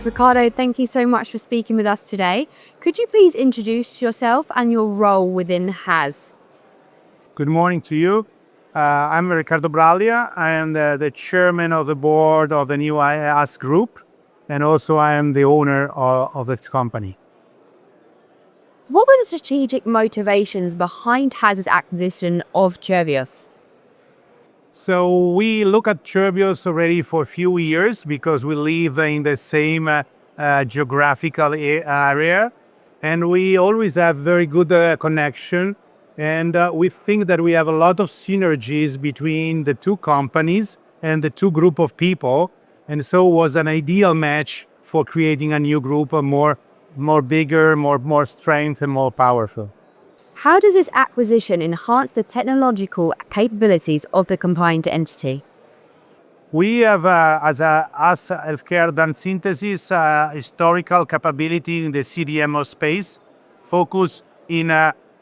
Riccardo, thank you so much for speaking with us today. Could you please introduce yourself and your role within HAS? Good morning to you. I'm Riccardo Braglia. I am the chairman of the board of the new IAS group, and also I am the owner of this company. What were the strategic motivations behind HAS's acquisition of Cerbios? So we look at Cerbios already for a few years because we live in the same geographical area, and we always have very good connection. And we think that we have a lot of synergies between the two companies and the two group of people. And so it was an ideal match for creating a new group, more bigger, more strength and more powerful. How does this acquisition enhance the technological capabilities of the combined entity? We have, as healthcare done synthesis, historical capability in the CDMO space, focus in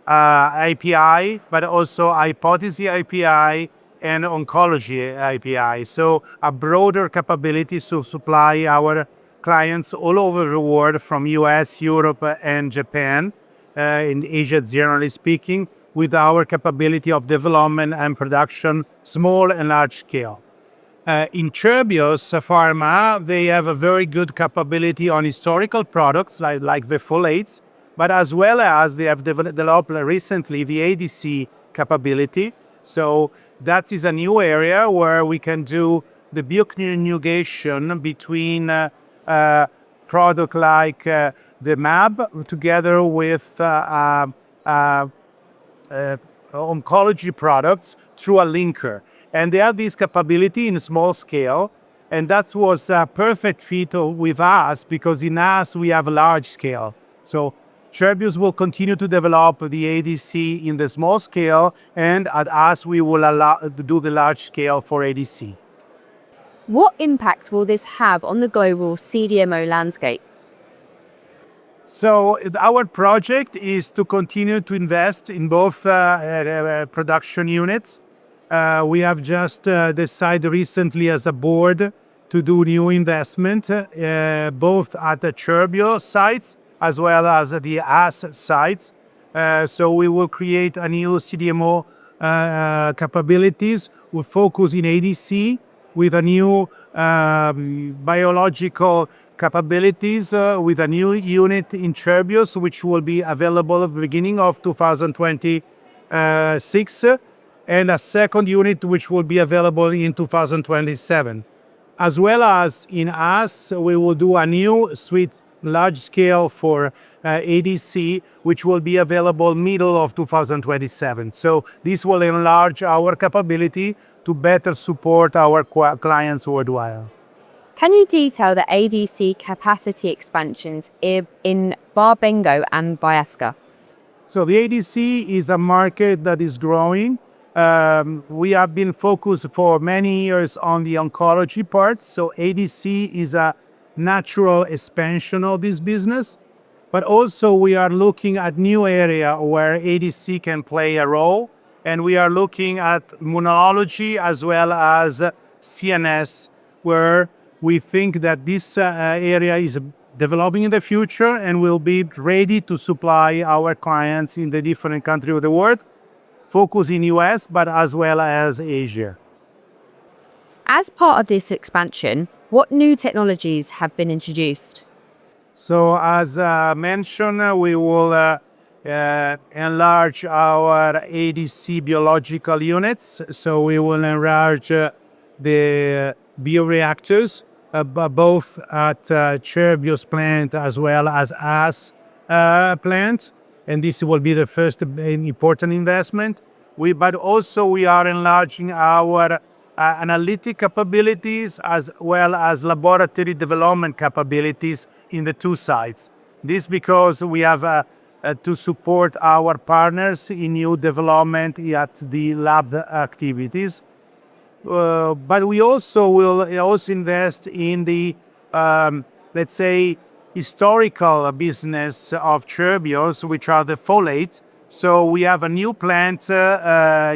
API, but also hypothesis API and oncology API. So a broader capability to supply our clients all over the world, from US, Europe, and Japan, in Asia generally speaking, with our capability of development and production, small and large scale. In Cerbios-Pharma, they have a very good capability on historical products like the folates, but as well as they have developed recently the ADC capability. So that is a new area where we can do the bioconjugation between product like the MAB together with oncology products through a linker. And they have this capability in small scale, and that was a perfect fit with us because in us we have a large scale. So Cerbios will continue to develop the ADC in the small scale, and at us we will do the large scale for ADC. What impact will this have on the global CDMO landscape? So our project is to continue to invest in both production units. We have just decided recently as a board to do new investment, both at the Cerbios sites as well as the AS sites. So we will create a new CDMO capabilities. We'll focus in ADC with a new biological capabilities with a new unit in Cerbios, which will be available at the beginning of 2026, and a second unit which will be available in 2027. As well as in us, we will do a new suite large scale for ADC, which will be available middle of 2027. So this will enlarge our capability to better support our clients worldwide. Can you detail the ADC capacity expansions in Barbengo and Biasca? So the ADC is a market that is growing. We have been focused for many years on the oncology part. So ADC is a natural expansion of this business. But also we are looking at new area where ADC can play a role. And we are looking at immunology as well as CNS, where we think that this area is developing in the future and will be ready to supply our clients in the different countries of the world, focus in US, but as well as Asia. As part of this expansion, what new technologies have been introduced? So as mentioned, we will enlarge our ADC biological units. So we will enlarge the bioreactors, both at Cerbios plant as well as plant. And this will be the first important investment. But also we are enlarging our analytic capabilities as well as laboratory development capabilities in the two sites. This because we have to support our partners in new development at the lab activities. But we also will invest in the, let's say, historical business of Cerbios, which are the folate. So we have a new plant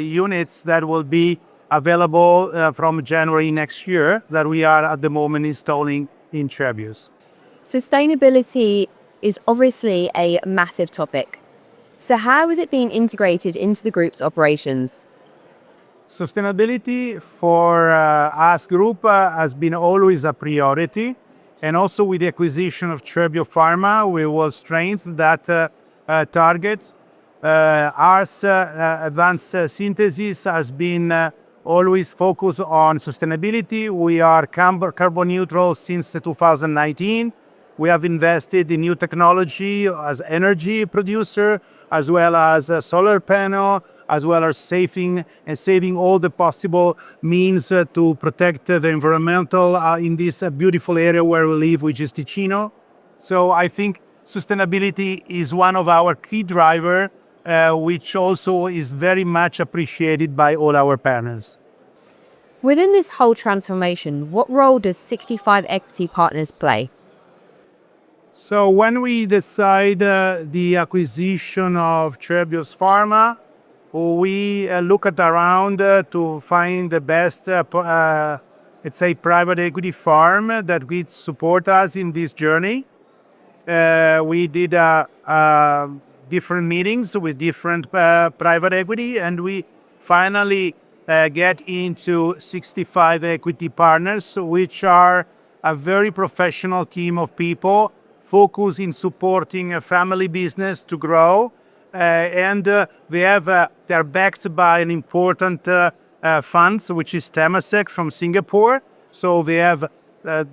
units that will be available from January next year that we are at the moment installing in Cerbios. Sustainability is obviously a massive topic. So, how is it being integrated into the group's operations? Sustainability for us group has been always a priority, and also with the acquisition of Cerbios-Pharma, we will strengthen that target. Ours advanced synthesis has been always focused on sustainability. We are carbon neutral since 2019. We have invested in new technology as energy producer, as well as a solar panel, as well as saving all the possible means to protect the environmental in this beautiful area where we live, which is Ticino. So I think sustainability is one of our key driver, which also is very much appreciated by all our partners. Within this whole transformation, what role does 65 equity partners play? So when we decide the acquisition of Cerbios-Pharma, we look at around to find the best, let's say, private equity firm that would support us in this journey. We did different meetings with different private equity, and we finally get into 65 equity partners, which are a very professional team of people focused in supporting a family business to grow. And they're backed by an important fund, which is Temasek from Singapore. So they have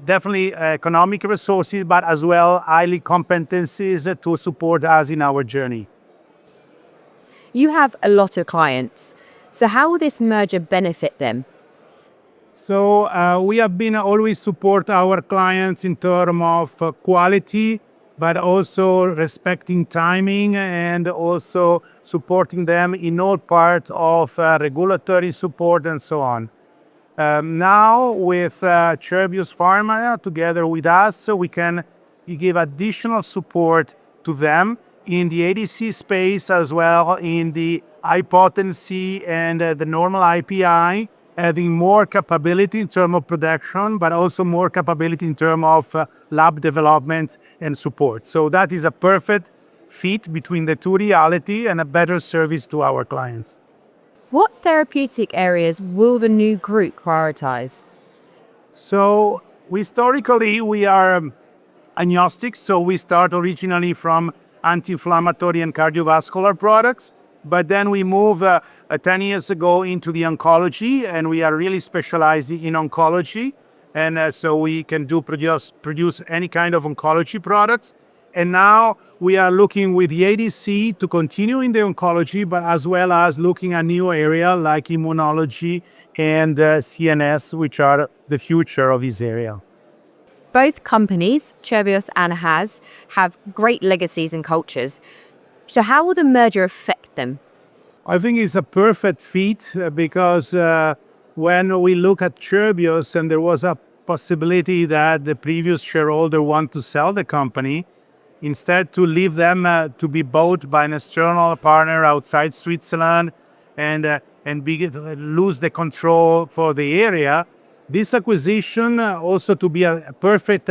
definitely economic resources, but as well highly competencies to support us in our journey. You have a lot of clients. So, how will this merger benefit them? So we have been always support our clients in terms of quality, but also respecting timing and also supporting them in all parts of regulatory support and so on. Now with Cerbios-Pharma together with us, we can give additional support to them in the ADC space as well in the high potency and the normal API, having more capability in terms of production, but also more capability in terms of lab development and support. So that is a perfect fit between the two reality and a better service to our clients. What therapeutic areas will the new group prioritize? So historically, we are agnostic. So we start originally from anti-inflammatory and cardiovascular products. But then we moved 10 years ago into the oncology, and we are really specialized in oncology. And so we can produce any kind of oncology products. And now we are looking with the ADC to continue in the oncology, but as well as looking at new area like immunology and CNS, which are the future of this area. Both companies, Cerbios and Has, have great legacies and cultures. So, how will the merger affect them? I think it's a perfect fit because when we look at Cerbios, and there was a possibility that the previous shareholder want to sell the company, instead to leave them to be bought by an external partner outside Switzerland and lose the control for the area. This acquisition also to be a perfect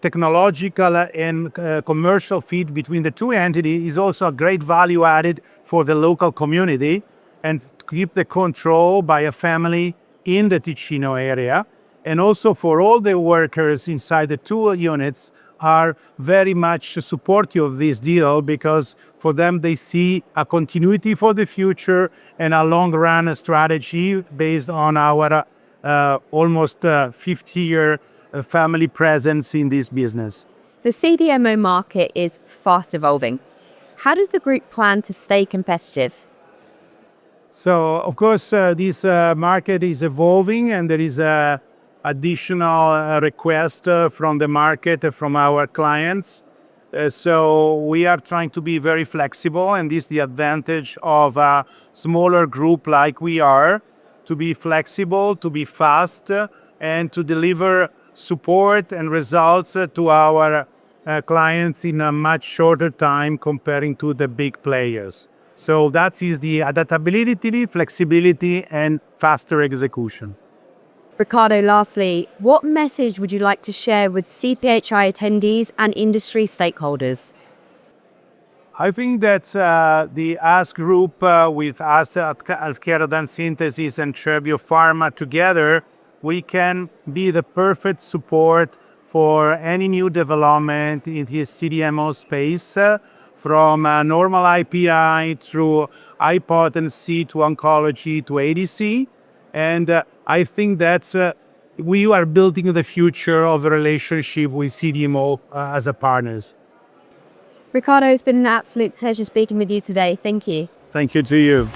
technological and commercial fit between the two entities is also a great value added for the local community and to keep the control by a family in the Ticino area. And also for all the workers inside the two units are very much supportive of this deal because for them they see a continuity for the future and a long-run strategy based on our almost 50-year family presence in this business. The CDMO market is fast evolving. How does the group plan to stay competitive? So, of course, this market is evolving and there is a additional request from the market, from our clients. So we are trying to be very flexible, and this is the advantage of a smaller group like we are, to be flexible, to be fast, and to deliver support and results to our clients in a much shorter time comparing to the big players. So that is the adaptability, flexibility, and faster execution. Riccardo, lastly, what message would you like to share with CPHI attendees and industry stakeholders? I think that the US group with us at Healthcare Synthesis and Cerbios-Pharma together, we can be the perfect support for any new development in the CDMO space, from normal API through high potency to oncology to ADC. And I think that we are building the future of the relationship with CDMO as a partners. Riccardo, it's been an absolute pleasure speaking with you today. Thank you. Thank you to you.